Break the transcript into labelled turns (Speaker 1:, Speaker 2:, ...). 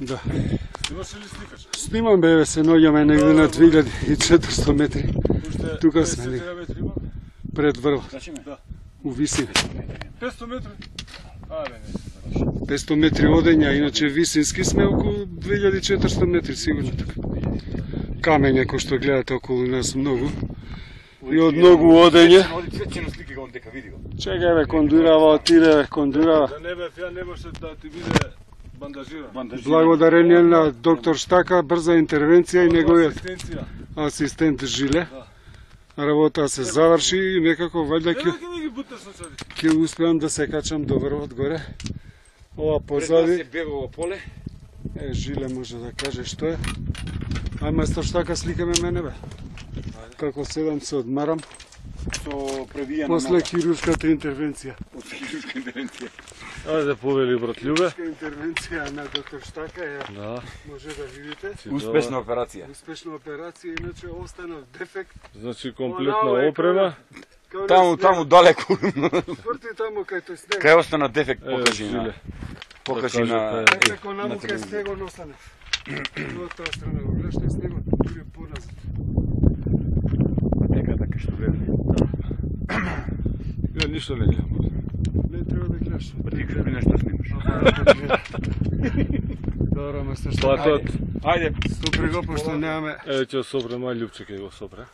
Speaker 1: Да.
Speaker 2: Снимаш ли сликаш?
Speaker 1: Снимам, бе, се наоѓаме негде на 2400 метри. Тука сме негде.
Speaker 2: 500 метри има?
Speaker 1: Пред врв.
Speaker 2: Да.
Speaker 1: У Висин.
Speaker 2: 500 метри? Абе, не.
Speaker 1: 500 метри одења, иначе Висински сме околу 2400 метри, сигурно така. Камења кои што гледате околу нас многу. И од многу одење. Чекај бе, кондурава, отиде бе, кондурава.
Speaker 2: Да не бе, ја не може да ти биде бандажиран.
Speaker 1: Благодарение на доктор Штака, брза интервенција и неговиот
Speaker 2: Асистенција.
Speaker 1: асистент Жиле. Работа се заврши и некако вајда ќе успеам да се качам до врвот горе. Ова позади
Speaker 3: бегово поле.
Speaker 1: Жиле може да каже што е. Ај мајстор Штака, сликаме мене бе. Како седам се одмарам.
Speaker 3: Со превијана
Speaker 1: После хируршката интервенција.
Speaker 3: хируршка интервенција.
Speaker 2: Ајде да повели брат Љубе.
Speaker 1: Хируршка интервенција на доктор Штака е.
Speaker 2: Да.
Speaker 1: Може да видите.
Speaker 3: Успешна операција.
Speaker 1: Успешна операција, иначе останал дефект.
Speaker 2: Значи комплетна опрема.
Speaker 3: Таму далеко.
Speaker 1: Тврти таму кај тој снег.
Speaker 3: Кај остана дефект покажи на
Speaker 1: Како наму кај снегот остане. Но од таа страна го гледаш, тој снегот биде поназад.
Speaker 3: Дека така што гледа.
Speaker 2: Ја ништо не гледам.
Speaker 1: Не треба да гледаш.
Speaker 3: Ти нешто снимаш.
Speaker 1: Добро, мајстор Штака.
Speaker 2: Платот.
Speaker 3: Ајде.
Speaker 1: Стопри го, пошто немаме.
Speaker 2: Еве ќе сопре мај Љупче ќе го сопре.